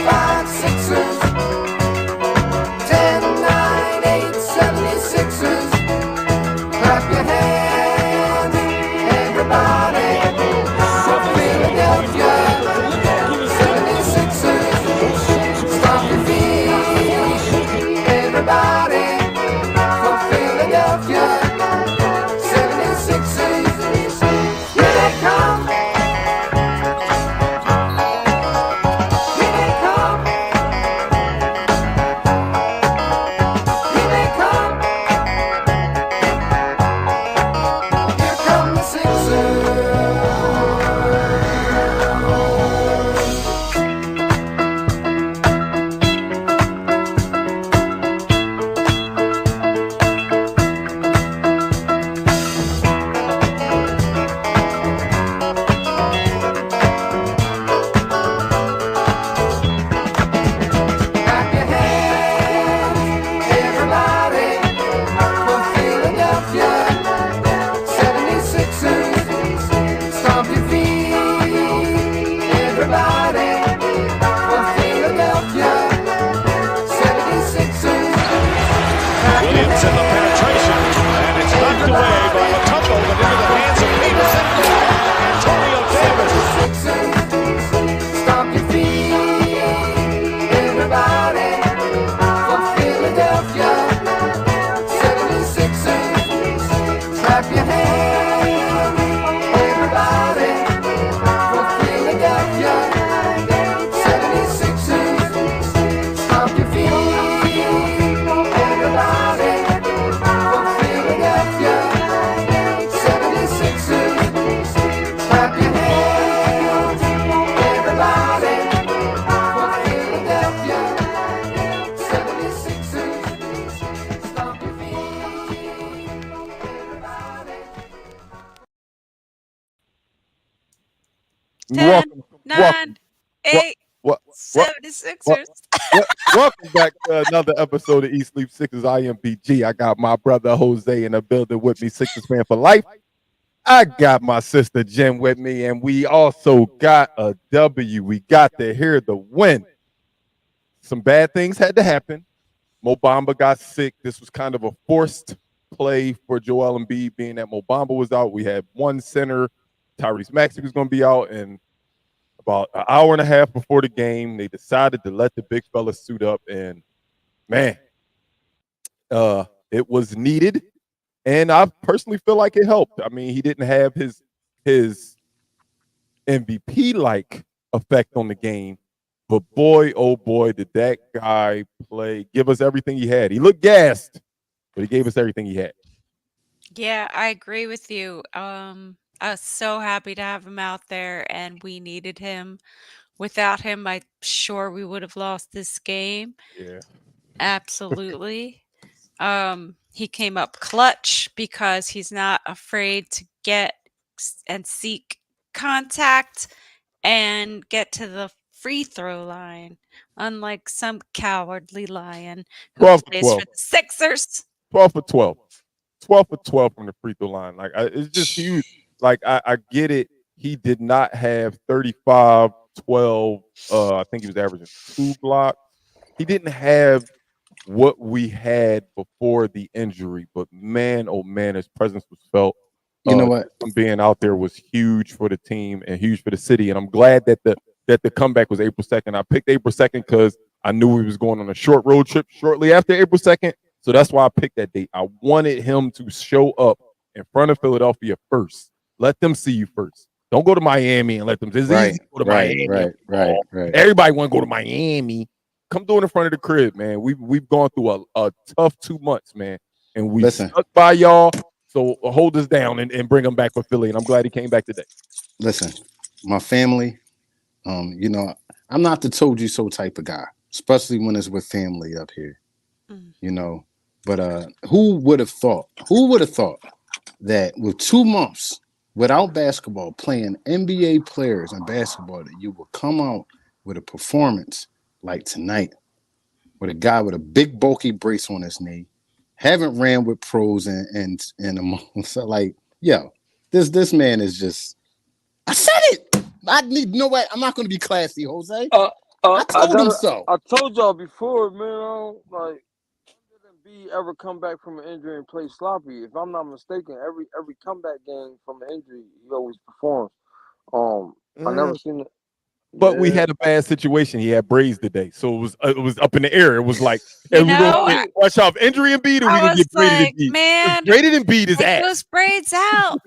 5, 6ers. 10, 9, 8, 76ers. Clap your hands, everybody. For Philadelphia 76ers. Stomp your feet, everybody. For Philadelphia 76ers. Here they come. Here they come. Here they come. Here come the Sixers. Clap your hands, everybody, for Philadelphia 76ers. Stomp your feet, everybody, for Philadelphia 76ers. Clap your Williams in the penetration, and it's knocked away by Matumbo, but into the hands of Peterson. Antonio Davis. 76ers. Stomp your feet, everybody, for Philadelphia 76ers. Clap your hands, everybody, for Philadelphia 76ers. Stomp your feet, everybody, for Philadelphia 76ers. Clap your hands, everybody, for Philadelphia 76ers. Stomp your feet, everybody. 10, Welcome, 9, 8, what, 76ers. welcome back to another episode of Eat Sleep Sixers. I am BG. I got my brother Jose in the building with me, Sixers fan for life. I got my sister Jen with me, and we also got a W. We got to hear the win. Some bad things had to happen. Mo Bamba got sick. This was kind of a forced play for Joel Embiid, being that Mo Bamba was out. We had one center, Tyrese Maxey was going to be out, and about an hour and a half before the game, they decided to let the big fella suit up, and man, it was needed, and I personally feel like it helped. I mean, he didn't have his MVP-like effect on the game, but boy, oh boy, did that guy give us everything he had. He looked gassed, but he gave us everything he had. Yeah, I agree with you. I was so happy to have him out there, and we needed him. Without him, I'm sure we would have lost this game. Yeah. Absolutely. He came up clutch because he's not afraid to get and seek contact and get to the free throw line, unlike some cowardly lion who 12 for plays 12. for the Sixers. 12 for 12. 12 for 12 from the free throw line. Like, it's just huge. Like, I get it. He did not have 35, 12. I think he was averaging 2 blocks. He didn't have what we had before the injury, but man, oh man, his presence was felt. You know what? Him being out there was huge for the team and huge for the city. And I'm glad that the comeback was April 2nd. I picked April 2nd because I knew he was going on a short road trip shortly after April 2nd. So that's why I picked that date. I wanted him to show up in front of Philadelphia first. Let them see you first. Don't go to Miami and let them. It's easy to go to Miami. Right. Everybody want to go to Miami. Come do it in front of the crib, man. We've gone through a tough 2 months, man, and we stuck by y'all. So hold us down and bring him back for Philly. And I'm glad he came back today. Listen, my family, you know, I'm not the told you so type of guy, especially when it's with family up here, you know. But who would have thought that with 2 months without basketball, playing NBA players and basketball, that you will come out with a performance like tonight, with a guy with a big bulky brace on his knee, haven't ran with pros and a month. So like, yo, this man is just. I said it. I need. You know what? I'm not going to be classy, Jose. I told him so. I told y'all before, man. Like, didn't B ever come back from an injury and play sloppy? If I'm not mistaken, every comeback game from an injury, he always performs. I never seen it. But we Yeah. had a bad situation. He had braids today, so it was up in the air. It was like, You and we know, gonna get rush off injury and beat, or we I gonna was get braided and like, beat. man, Braided and beat his take ass. those braids out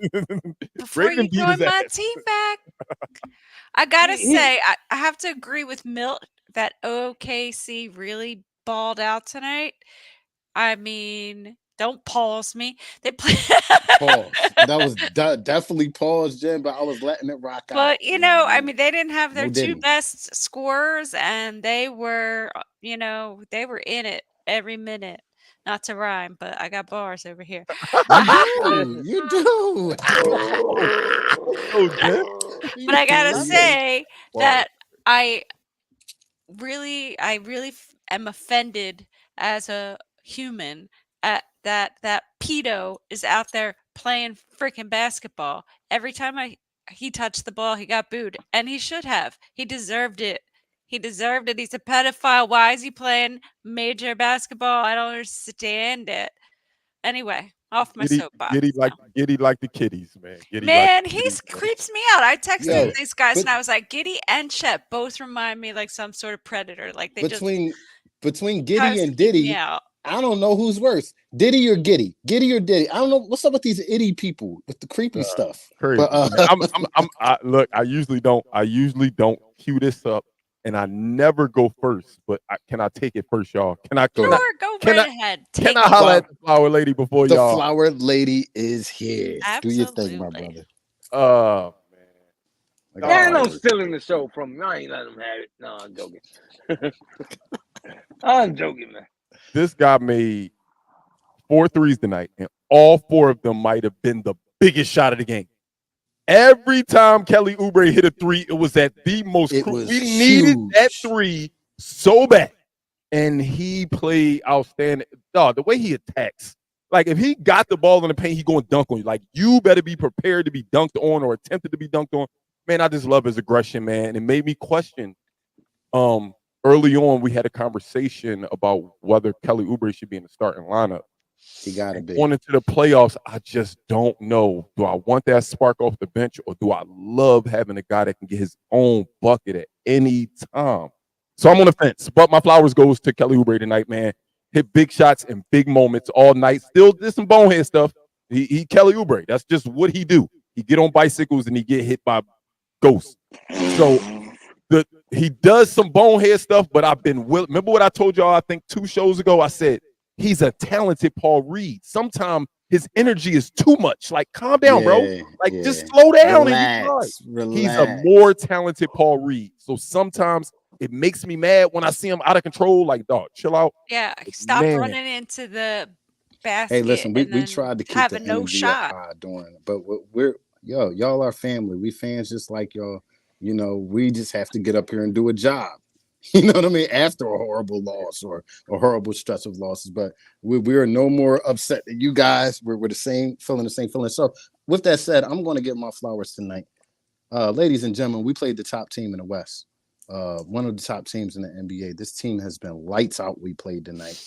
before Braided you and beat join his my ass. team back. I gotta He- say, I have to agree with Milt that OKC really balled out tonight. I mean, don't pause me. They play. Pause. That was definitely pause, Jen, but I was letting it rock out. But You know what I I mean? mean, they didn't have their No two Diddy. best scorers, and they were, they were in it every minute. Not to rhyme, but I got bars over here. You do. Oh, Jen. But I gotta Love it. say Wow. that I really am offended as a human at that pedo is out there playing freaking basketball. Every time he touched the ball, he got booed, and he should have. He deserved it. He deserved it. He's a pedophile. Why is he playing major basketball? I don't understand it. Anyway, off my soapbox. Giddy like the kitties, man. Giddy Man, like the he kitties. creeps me out. I texted Yo, these guys but- and I was like, Giddy and Shep both remind me like some sort of predator. Like they between just Giddy tries to and keep me Diddy, out. I don't know who's worse, Diddy or Giddy. Giddy or Diddy. I don't know what's up with these itty people with the creepy stuff. Crazy. But Look, I usually don't cue this up, and I never go first. But can I take it first, y'all? Can I Sure, go can right I- ahead. can Take I it. holler at the flower lady before the y'all? flower lady is here. Do your thing, my Absolutely. brother. Man. I got Yeah, ain't no flowers. stealing the show from me. I ain't letting him have it. No, I'm joking. I'm joking, man. This guy made 4 threes tonight, and all 4 of them might have been the biggest shot of the game. Every time Kelly Oubre hit a 3, it was at the most. It was we needed that huge. 3 so bad, and he played outstanding. Dog, the way he attacks, like if he got the ball in the paint, he going to dunk on you. Like you better be prepared to be dunked on or attempted to be dunked on. Man, I just love his aggression, man. It made me question. Early on, we had a conversation about whether Kelly Oubre should be in the starting lineup. He gotta be. Going into the playoffs, I just don't know. Do I want that spark off the bench, or do I love having a guy that can get his own bucket at any time? So I'm on the fence. But my flowers goes to Kelly Oubre tonight, man. Hit big shots in big moments all night. Still did some bonehead stuff. He Kelly Oubre. That's just what he do. He get on bicycles and he get hit by ghosts. So he does some bonehead stuff, but I've been remember what I told y'all, I think 2 shows ago? I said he's a talented Paul Reed. Sometimes his energy is too much. Like, calm down, bro. Like, just slow down. Relax. He's a more talented Paul Reed. So sometimes it makes me mad when I see him out of control. Like, dog, chill out. Yeah, stop Man. running into the basket. Hey, listen, we and then tried to keep having the no energy shot. up high doing it, but y'all are family. We fans just like y'all. You know, we just have to get up here and do a job. You know what I mean? After a horrible loss or a horrible stretch of losses, but we are no more upset than you guys. We're the same feeling. So, with that said, I'm going to give my flowers tonight, ladies and gentlemen. We played the top team in the West, one of the top teams in the NBA. This team has been lights out. We played tonight.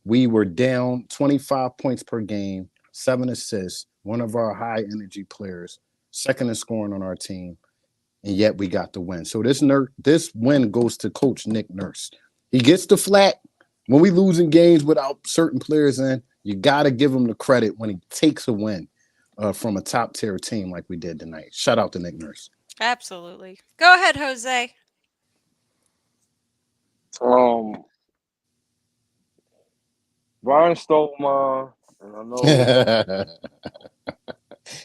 We were down 25 points per game, 7 assists. One of our high energy players, second in scoring on our team. And yet we got the win. So this win goes to Coach Nick Nurse. He gets the flack when we losing games without certain players in. You got to give him the credit when he takes a win from a top tier team like we did tonight. Shout out to Nick Nurse. Absolutely. Go ahead, Jose. Brian stole my, and I know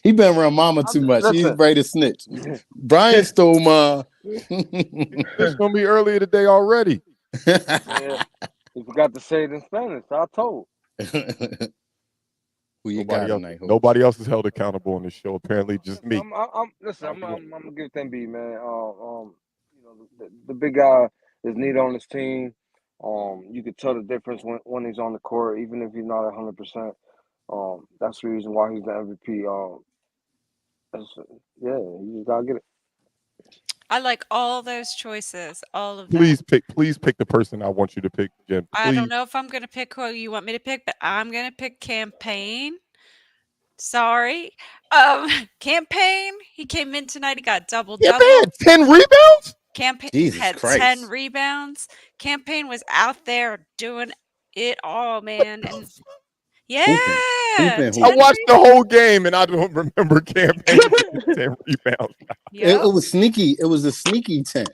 He been around mama too much. He's Listen. ready to snitch. Brian stole my. It's going to be earlier today already. yeah, he forgot to say it in Spanish. I told. Who you got tonight? Nobody else is held accountable on this show. Apparently, just me. I'm gonna give it to B, man. You know, the big guy is needed on this team. You could tell the difference when he's on the court, even if he's not 100%. That's the reason why he's the MVP. You just gotta get it. I like all those choices, all of them. Please pick the person I want you to pick, Jen. I don't Please. know if I'm gonna pick who you want me to pick, but I'm gonna pick Campaign. Sorry. Campaign. He came in tonight. He got double Yeah, double. man, 10 rebounds? Campaign Jesus had Christ. 10 rebounds. Campaign was out there doing it all, man. And yeah, Hooping. 10 I watched the whole game and I don't remember Campaign getting 10 rebounds. Yep. It was sneaky. It was a sneaky 10.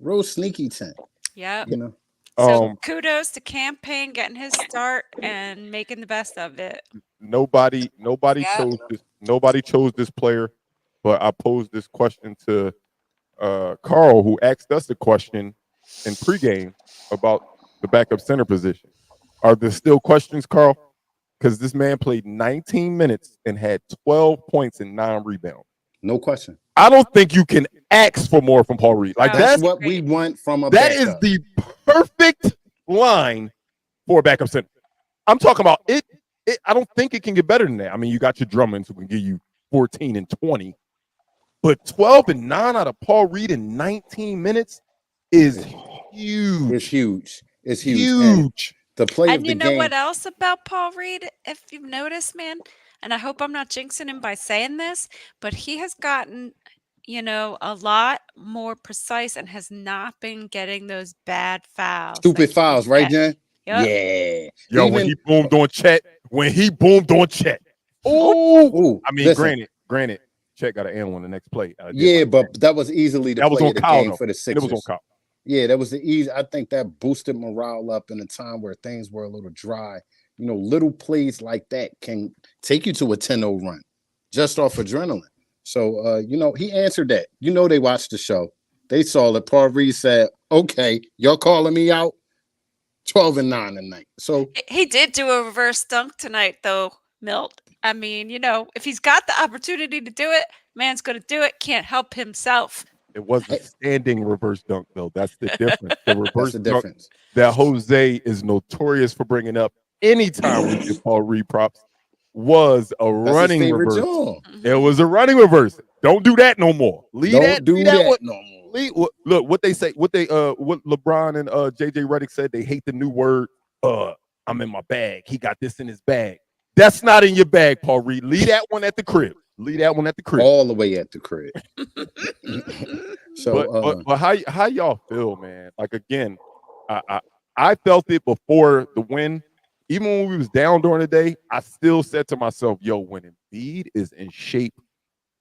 Real sneaky 10. Yep. You know. So kudos to Campaign getting his start and making the best of it. Nobody Yeah. chose this player, but I posed this question to Carl, who asked us a question in pregame about the backup center position. Are there still questions, Carl? Because this man played 19 minutes and had 12 points and 9 rebounds. No question. I don't think you can ask for more from Paul Reed. Like No, That's that's what we want from a that is backup. the perfect line for a backup center. I'm talking about it. I don't think it can get better than that. I mean, you got your Drummonds who can give you 14 and 20, but 12 and 9 out of Paul Reed in 19 minutes is huge. It's huge. It's huge. And Huge. the play of And the you know game. what else about Paul Reed, if you've noticed, man, and I hope I'm not jinxing him by saying this, but he has gotten, a lot more precise and has not been getting those bad fouls. that Stupid he fouls, right, get. Jen? Yep. Yeah. Yo, when he boomed on Chet. Oh, Ooh, I mean, listen, granted, Chet got an animal on the next play. yeah, but that was easily the that was play on of the Kyle, game though. for the It Sixers. was on Kyle. Yeah, that was the easy. I think that boosted morale up in a time where things were a little dry. Little plays like that can take you to a 10-0 run just off adrenaline. So, he answered that. They watched the show. They saw it. Paul Reed said, okay, y'all calling me out 12 and 9 tonight. So He did do a reverse dunk tonight, though, Milt. I mean, if he's got the opportunity to do it, man's going to do it. Can't help himself. It was a standing reverse dunk, though. That's the difference. The reverse that's the dunk difference. that Jose is notorious for bringing up anytime we give Paul Reed props was a That's his running favorite reverse. job. It was a running reverse. Don't do that no more. Don't do that one. no more. Look what they say. What LeBron and JJ Redick said. They hate the new word. I'm in my bag. He got this in his bag. That's not in your bag, Paul Reed. Leave that one at the crib. All the way at the crib. So, but how y'all feel, man? Like again, I felt it before the win. Even when we was down during the day, I still said to myself, "Yo, when Embiid is in shape,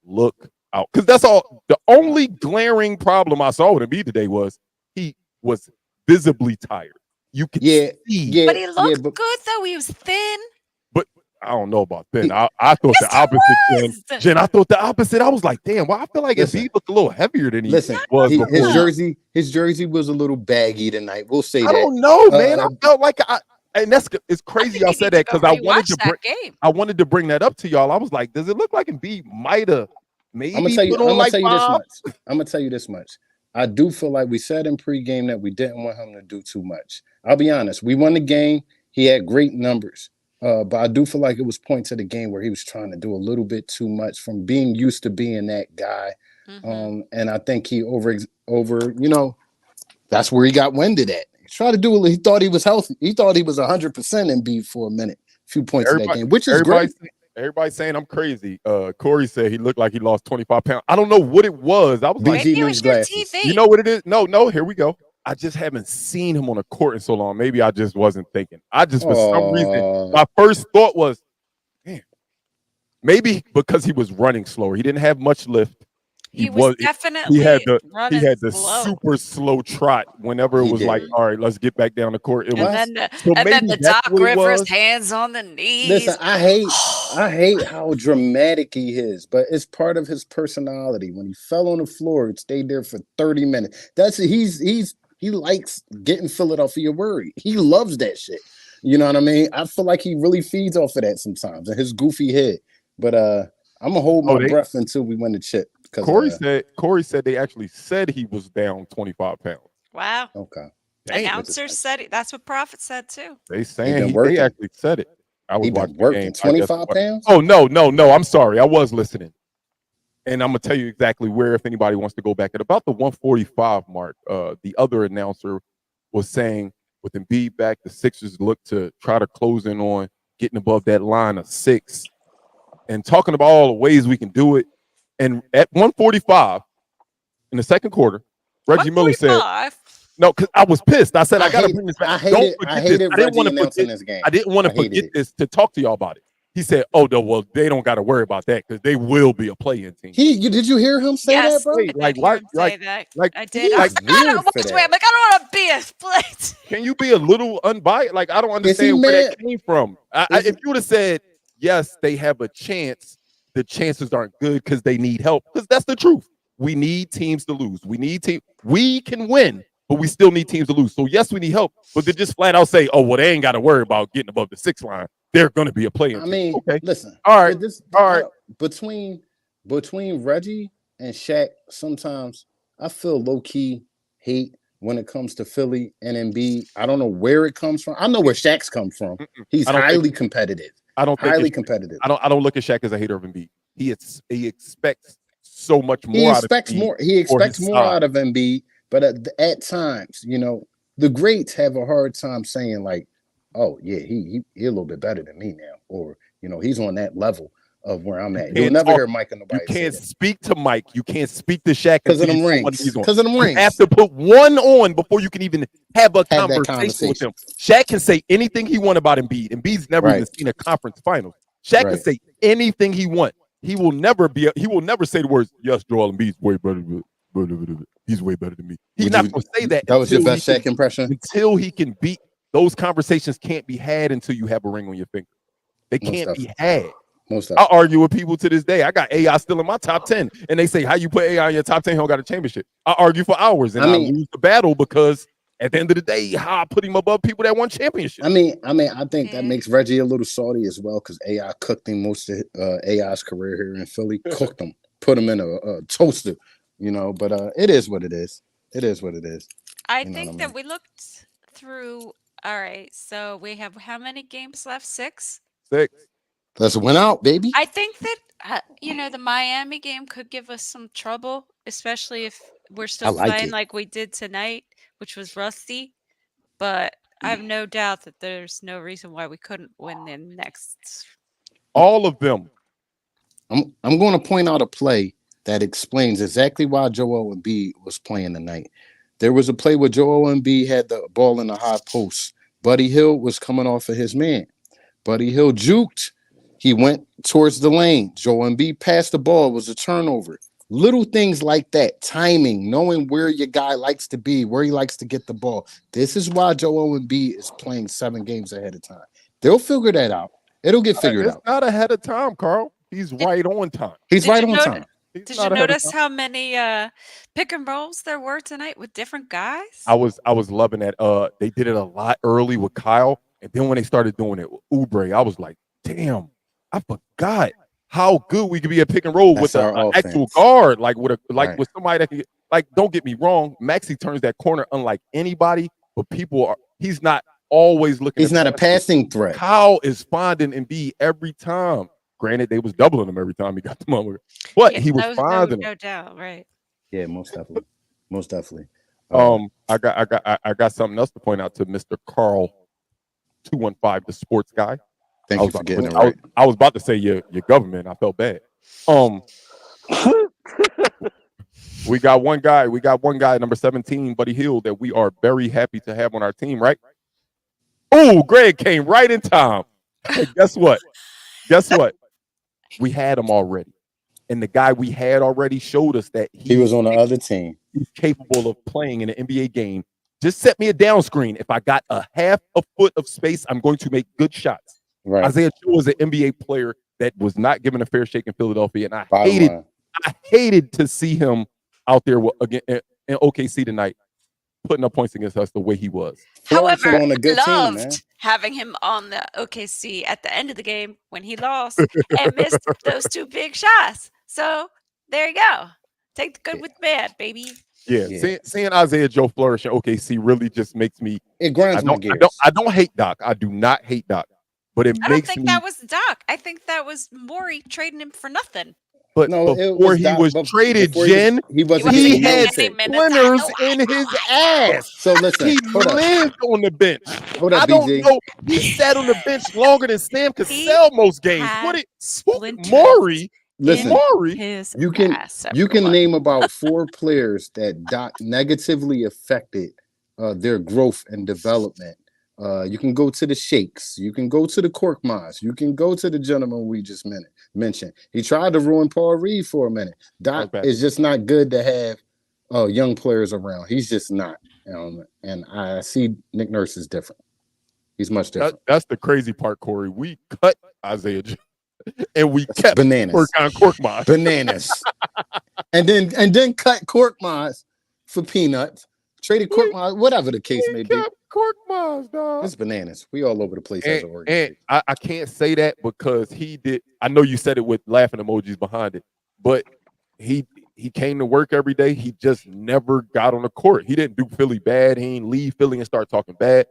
look out." Because that's all. The only glaring problem I saw with Embiid today was he was visibly tired. You could see. But he looked good, though. He was thin. But I don't know about thin. I thought the opposite. Jen, I thought the opposite. I was like, damn. Well, I feel like Embiid looked a little heavier than he was before. His jersey was a little baggy tonight. We'll say that. I don't know, man. I felt like and it's crazy y'all said that because I wanted to bring that up to y'all. I was like, does it look like Embiid might have maybe I'm gonna tell you this Bob? much. I do feel like we said in pregame that we didn't want him to do too much. I'll be honest. We won the game. He had great numbers. But I do feel like it was points of the game where he was trying to do a little bit too much from being used to being that guy. Mm-hmm. And I think he that's where he got winded at. He tried to do it. He thought he was healthy. He thought he was 100% Embiid for a minute, a few points in that game, which is great. Everybody's saying I'm crazy. Corey said he looked like he lost 25 pounds. I don't know what it was. I was like, maybe it was your TV. You know what it is? No, here we go. I just haven't seen him on a court in so long. Maybe I just wasn't thinking. For some reason, my first thought was, man, maybe because he was running slower. He didn't have much lift. He was definitely he had the slow. super slow trot whenever it was like, all right, let's get back down the court. Then the Doc Rivers hands on the knees. Listen, I hate how dramatic he is, but it's part of his personality. When he fell on the floor, it stayed there for 30 minutes. He likes getting Philadelphia worried. He loves that shit. You know what I mean? I feel like he really feeds off of that sometimes and his goofy head. But I'm gonna hold my breath until we win the chip. Corey said they actually said he was down 25 pounds. Wow. Okay. Announcers said it. That's what Prophet said too. They saying they actually said it. I was watching working 25 pounds. Oh no! I'm sorry. I was listening. and I'm gonna tell you exactly where if anybody wants to go back at about the 145 mark. The other announcer was saying with Embiid back, the Sixers look to try to close in on getting above that line of 6, and talking about all the ways we can do it. And at 145 in the second quarter, Reggie Miller said, 145. "No, because I was pissed. I said I gotta bring this back. I Don't hated forget Reggie this. I didn't want to announcing forget. this game. I didn't want to I hated forget it. this to talk to y'all about it." He said, "Oh no, well they don't got to worry about that because they will be a play-in team." Did you hear him say Yes, that, bro? I did Like, hear why- him say that. like, I did. he's I was like, I weird don't for want to. that. I'm like, I don't want to be a split. Can you be a little unbiased? Like, I don't he understand where mad? that came from. Is If you would have said, yes, they have a chance, the chances aren't good because they need help. Because that's the truth. We need teams to lose. We can win, but we still need teams to lose. So, yes, we need help. But to just flat out say, oh, well, they ain't got to worry about getting above the 6 line. They're going to be a player. I mean, okay. listen. All right. All right. Between Reggie and Shaq, sometimes I feel low key hate when it comes to Philly and Embiid. I don't know where it comes from. I know where Shaq's come from. He's I don't highly competitive. I don't think Highly it's- competitive. I don't look at Shaq as a hater of Embiid. He expects so much more. He out of expects Embiid more. He for expects his more side. out of Embiid, but at times, the greats have a hard time saying like, "Oh yeah, he a little bit better than me now," or he's on that level of where I'm at. You'll can't never talk- hear Mike and You nobody say can't that. speak to Mike. You can't speak to Shaq Because of until them you put one of rings. these on. Because of them You rings. have to put one on before you can even have a Have that conversation with conversation. him. Shaq can say anything he want about Embiid. Embiid's never even Right. seen a conference finals. Shaq can Right. say anything he want. He will never say the words, yes, Joel Embiid's way better than he's way better than me. He's Would not you- going to say that. That was your until best he Shaq can- impression? Until he can beat those conversations can't be had until you have a ring on your finger. They Most can't be definitely. had. Most I definitely. argue with people to this day. I got AI still in my top 10, and they say, how you put AI in your top 10? He don't got a championship. I argue for hours, and I lose the battle because at the end of the day, how I put him above people that won championships. I think that Yeah. makes Reggie a little salty as well because AI cooked him most of AI's career here in Philly. Cooked him, put him in a toaster, But it is what it is. It is what it is. I You know think what I that mean? we looked through. All right, so we have how many games left? 6. 6. Let's win out, baby. I think that the Miami game could give us some trouble, especially if we're still like playing it. like we did tonight, which was rusty. But I have no doubt that there's no reason why we couldn't win the next. All of them. I'm going to point out a play that explains exactly why Joel Embiid was playing tonight. There was a play where Joel Embiid had the ball in the high post. Buddy Hield was coming off of his man. Buddy Hield juked. He went towards the lane. Joel Embiid passed the ball. It was a turnover. Little things like that. Timing, knowing where your guy likes to be, where he likes to get the ball. This is why Joel Embiid is playing 7 games ahead of time. They'll figure that out. It'll get figured It's out. not ahead of time, Carl. He's right on time. He's Did right you on notice- time. He's Did you not ahead of notice time. how many pick and rolls there were tonight with different guys? I was loving that. They did it a lot early with Kyle, and then when they started doing it with Oubre, I was like, damn, I forgot how good we could be at pick and roll That's with our an actual offense. guard, like with Right. with somebody that can get, like. Don't get me wrong, Maxey turns that corner unlike anybody, but he's not always looking. He's to not a pass. passing threat. Kyle is finding Embiid every time. Granted, they was doubling him every time he got the mother, but Yeah, he was finding him. no doubt, right? Yeah, most definitely. Most definitely. I got something else to point out to Mr. Carl 215, the sports guy. Thank I you was for about- getting it I was- right. I was about to say your government. I felt bad. We got one guy, number 17, Buddy Hield, that we are very happy to have on our team, right? Oh, Greg came right in time. Hey, guess what? We had him already. And the guy we had already showed us that He was on the other team. he's capable of playing in an NBA game. Just set me a down screen. If I got a half a foot of space, I'm going to make good shots. Right. Isaiah Joe was an NBA player that was not given a fair shake in Philadelphia, and I Bottom line. hated to see him out there again in OKC tonight, putting up points against us the way he was. Flourishing However, on a good team, loved man. having him on the OKC at the end of the game when he lost and missed those 2 big shots. So there you go. Take the good with the bad, baby. Yeah, Yeah. Seeing Isaiah Joe flourish in OKC really just makes me. It grinds my gears. I don't hate Doc. I do not hate Doc, but it I don't makes think me. that was Doc. I think that was Maury trading him for nothing. But No, it before was he Doc, was but traded, before he was- Jen, he wasn't He he getting had wasn't minutes. getting minutes. splinters in his ass. So listen, He hold up, lived on the bench. hold up, I don't BG. know. He sat on the bench longer than Sam He Cassell most games. had What it? splinters Maury? Listen, Maury? his you can ass. you can everyone. name about 4 players that Doc negatively affected their growth and development. You can go to the Shakes, you can go to the Korkmaz, you can go to the gentleman we just mentioned. He tried to ruin Paul Reed for a minute. Doc Okay. is just not good to have young players around. He's just not. And I see Nick Nurse is different. He's much different. That's the crazy part, Corey. We cut Isaiah Joe and we kept Bananas. Furkan Korkmaz. Bananas. and then cut Korkmaz for peanuts. Traded Korkmaz, whatever the case may We be. kept Korkmaz, dog. It's bananas. We all over the place as an And organization. I can't say that because he did. I know you said it with laughing emojis behind it, but he came to work every day. He just never got on the court. He didn't do Philly bad. He ain't leave Philly and start talking bad.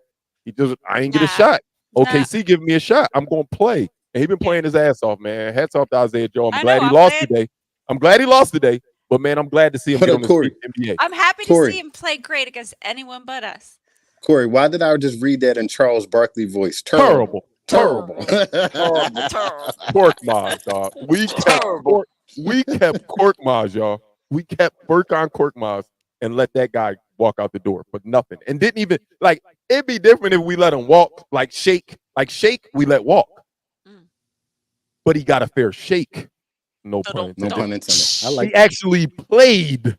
He just, I ain't get a Nah. Ah. shot. OKC give me a shot. I'm going to play. And he been playing his ass off, man. Hats off to Isaiah Joe. I'm I glad know, he I'm lost glad- today. I'm glad he lost today. But man, I'm glad to see him Hold get up, on the Corey. NBA. I'm happy to Corey. see him play great against anyone but us. Corey, why did I just read that in Charles Barkley voice? Terrible. Terrible. Horrible. Terrible. Korkmaz, dog. We Terrible. kept Korkmaz, y'all. We kept Furkan Korkmaz and let that guy walk out the door for nothing. And didn't even like it'd be different if we let him walk like Shake. Like Shake, we let walk. Mm. But he got a fair shake. No pun No intended. pun intended. I He like actually played.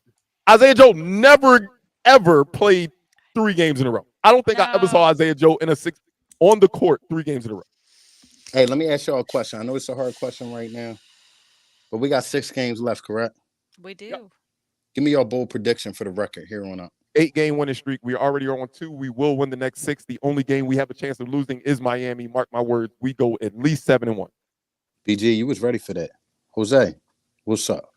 Isaiah Joe never ever played 3 games in a row. I don't think I ever saw No. Isaiah Joe in a 6 on the court 3 games in a row. Hey, let me ask y'all a question. I know it's a hard question right now, but we got 6 games left, correct? We do. Give me your bold prediction for the record here on up. 8-game winning streak. We already are on 2. We will win the next 6. The only game we have a chance of losing is Miami. Mark my words. We go at least 7-1. BG, you was ready for that. Jose, what's up?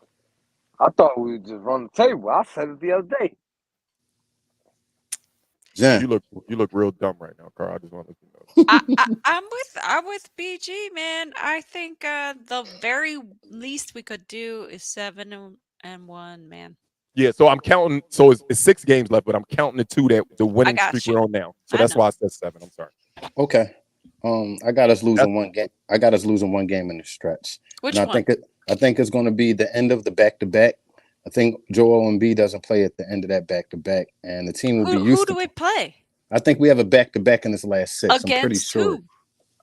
I thought we would just run the table. I said it the other day. Jen, You look real dumb right now, Carl. I just want to let you know. I'm with BG, man. I think the very least we could do is 7-1, man. Yeah, so I'm counting. So it's 6 games left, but I'm counting the 2 that the winning got streak you. we're on now. So I that's know. why I said 7. I'm sorry. okay. I got us losing one game. I got us losing one game in the stretch. Which And one? I think it's going to be the end of the back-to-back. I think Joel Embiid doesn't play at the end of that back-to-back, and the team will be Who used do to. we play? I think we have a back-to-back in this last 6. I'm pretty Against sure. who?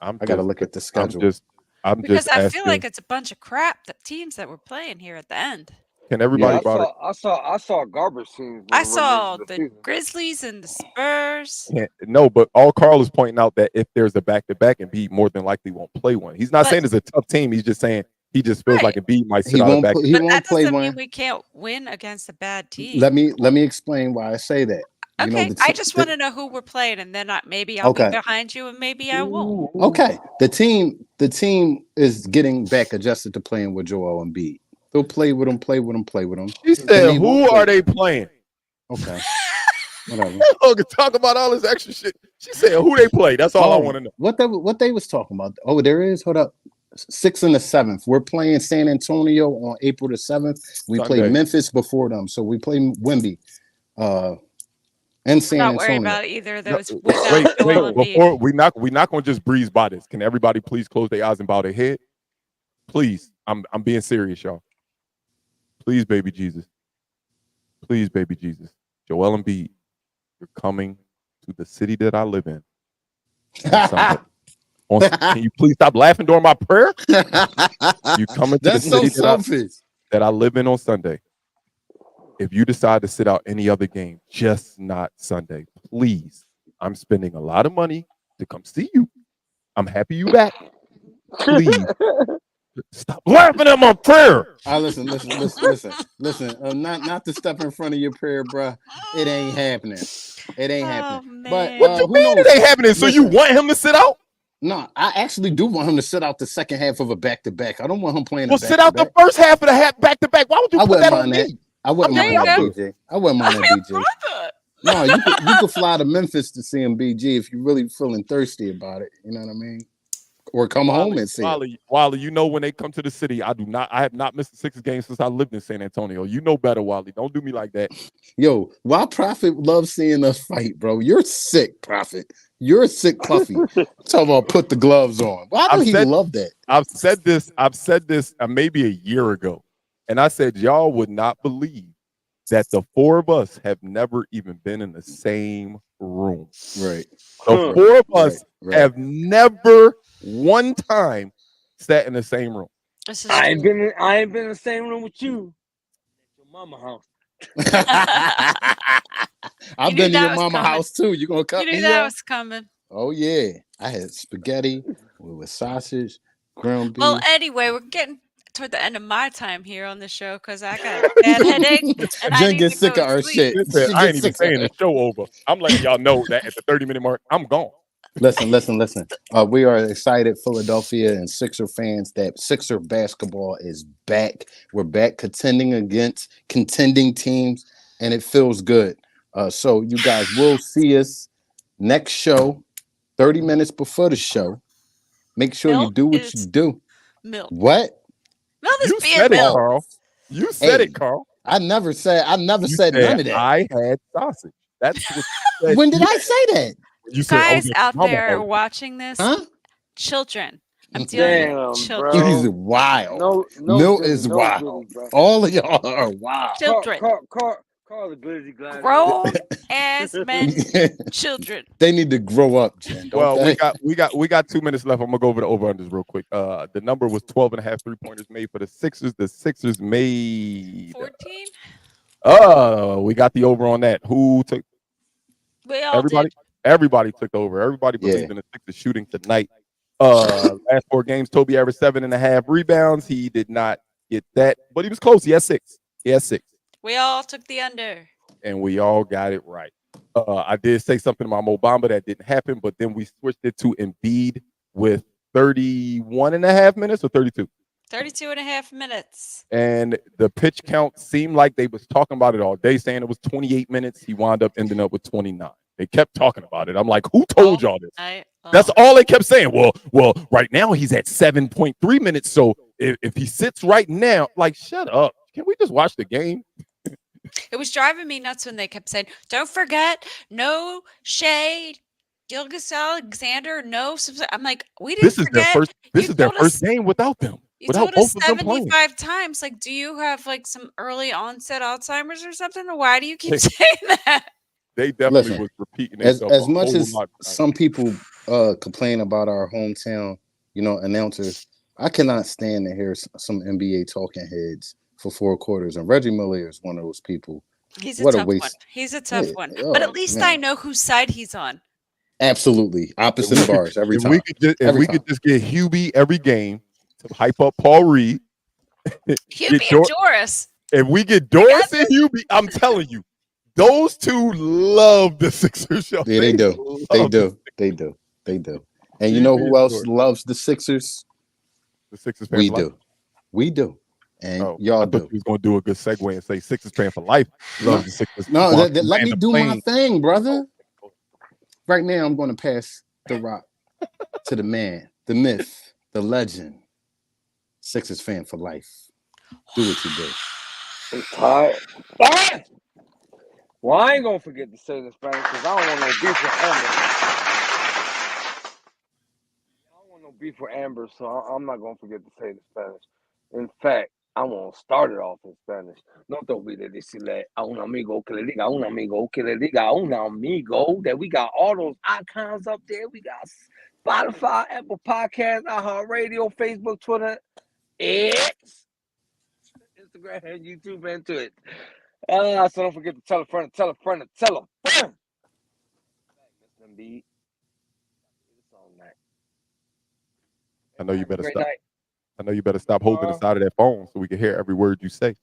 I I got to look at the schedule. I'm Because just I asking. feel like it's a bunch of crap that teams that we're playing here at the end. Can everybody I bother? saw garbage teams. I for the saw rest of the season. Grizzlies and the Spurs. No, but all Carl is pointing out that if there's a back-to-back, Embiid more than likely won't play one. He's not But- saying it's a tough team. He's just saying he just feels like Embiid might sit He out a won't. back. He But won't that play doesn't mean one. we can't win against a bad team. Let me explain why I say that. You know, Okay, the I te- just the- want to know who we're playing, and then maybe I'll Okay. be behind you, and maybe I won't. Okay, the team is getting back adjusted to playing with Joel Embiid. They'll play with him. She said, they "Who won't are play. they playing?" Okay, whatever. Look, talk about all this extra shit. She said, "Who they play?" That's all I want to know. What they was talking about. Oh, there is. Hold up. 6th and the 7th. We're playing San Antonio on April the 7th. We play Sunday. Memphis before them, so we play Wemby. And San Not worried Antonio. about either of those. Wait, without Joel Embiid. before we not gonna just breeze by this. Can everybody please close their eyes and bow their head? Please, I'm being serious, y'all. Please, baby Jesus. Please, baby Jesus. Joel Embiid, you're coming to the city that I live in. on Sunday. Can you please stop laughing during my prayer? You coming to That's the so city selfish. that I live in on Sunday. If you decide to sit out any other game, just not Sunday, please. I'm spending a lot of money to come see you. I'm happy you back. Please stop laughing at my prayer. Listen. Not to step in front of your prayer, bruh. It ain't happening. It ain't happening. But man. What you who mean knows? it ain't happening? So you Listen. want him to sit out? No, I actually do want him to sit out the second half of a back-to-back. I don't want him playing. Well, a sit out the back-to-back. first half of the half back to back. Why would you I put wouldn't that on mind me? I wouldn't There mind you that, go. BJ. I wouldn't mind that, BJ. Brother. No, you could fly to Memphis to see him, BG, if you're really feeling thirsty about it. You know what I mean? or come home and see it. Wally, you know when they come to the city, I have not missed a Sixers game since I lived in San Antonio. You know better, Wally. Don't do me like that. Yo, why Prophet loves seeing us fight, bro? You're sick, Prophet. You're sick, Puffy. Talk about put the gloves on. Why do he love that? I've said this maybe a year ago, and I said y'all would not believe that the four of us have never even been in the same room. Right. The four of us have never one time sat in the same room. This is I true. ain't been in the same room with you. At your mama house. I've You been knew to that your was mama coming. house too. You gonna cut You me knew that out? was coming. Oh yeah. I had spaghetti with sausage, ground beef. Well, anyway, we're getting toward the end of my time here on the show because I got a bad headache and I Jen need gets to sick go of our sleep. shit. Listen, She I ain't gets even sick of saying the it. show over. I'm letting y'all know that at the 30-minute mark, I'm gone. Listen. We are excited, Philadelphia and Sixer fans, that Sixer basketball is back. We're back contending against contending teams, and it feels good. So you guys will see us next show, 30 minutes before the show. Make sure you Milk do what is you do. milk. What? Milk is You being said it, milk. Carl. You said Hey, it, Carl. I never said You said said none of that. I had sausage. That's what you said. When did I say that? You said, guys yeah, out mama there house. watching this, Huh? children. I'm dealing with Damn, children. He's bro. wild. No Milt goody, is no wild. goody, bro. All of y'all are wild. Children. Call the glizzy glad. Grown ass men, children. They need to grow up, Jen. Don't Well, they? we got 2 minutes left. I'm gonna go over the over-unders real quick. The number was 12 and a half three-pointers made for the Sixers. The Sixers made 14? we got the over on that. Who took We all everybody? did. Everybody took the over. Everybody believed in the Sixers shooting tonight. Last 4 games, Toby averaged 7.5 rebounds. He did not get that, but he was close. He had 6. We all took the under. And we all got it right. I did say something about Mo Bamba that didn't happen, but then we switched it to Embiid with 31 and a half minutes or 32. 32 and a half minutes. And the pitch count seemed like they was talking about it all day, saying it was 28 minutes. He wound up ending up with 29. They kept talking about it. I'm like, who told y'all this? That's all they kept saying. Well, right now he's at 7.3 minutes. So if he sits right now, like, shut up. Can we just watch the game? It was driving me nuts when they kept saying, don't forget, no shade, Gilgeous Alexander, no. I'm like, we didn't forget. This is their first game without them. You Without told us both of them playing. 75 times. Like, do you have like some early onset Alzheimer's or something? Or why do you keep saying that? They definitely was repeating as themselves a much whole as lot. some people complain about our hometown, announcers. I cannot stand to hear some NBA talking heads for 4 quarters, and Reggie Miller is one of those people. He's a What tough waste. one. He's a tough Yeah, one. oh, But at least man. I know whose side he's on. Absolutely opposite bars every If time. we could just get Hubie every game to hype up Paul Reed. Hubie and Doris. If we get Doris and Hubie, I'm telling you, those two love the Sixers show. Yeah, they do. They do. And you know who else loves the Sixers? The Sixers fan for life. We do. And y'all I thought do. you was gonna do a good segue and say Sixers fan for life. Love the Sixers. No, let me do my thing, brother. Right now, I'm going to pass the rock to the man, the myth, the legend, Sixers fan for life. Do what you do. I'm tired. Ah! Well, I ain't gonna forget to say this, Spanish, because I don't want no beef with Amber. I don't want no beef with Amber, so I'm not gonna forget to say the Spanish. In fact, I want to start it off in Spanish. No te olvides decirle a un amigo que le diga a un amigo que le diga a un amigo that we got all those icons up there. We got Spotify, Apple Podcasts, iHeartRadio, Facebook, Twitter, X, Instagram, and YouTube, and Twitch. So don't forget to tell a friend, tell a friend, tell a friend. Mr. Embiid. It's all night. I know you better Great stop. night. I know you better stop holding the side of that phone so we can hear every word you say.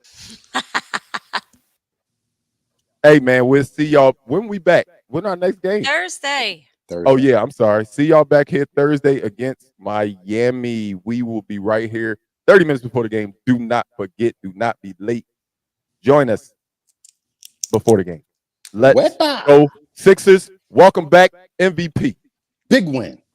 Hey man, we'll see y'all when we back. When our next game? Thursday. Oh yeah, I'm sorry. See y'all back here Thursday against Miami. We will be right here 30 minutes before the game. Do not forget. Do not be late. Join us before the game. Let's go Sixers. Welcome back, MVP. Big win.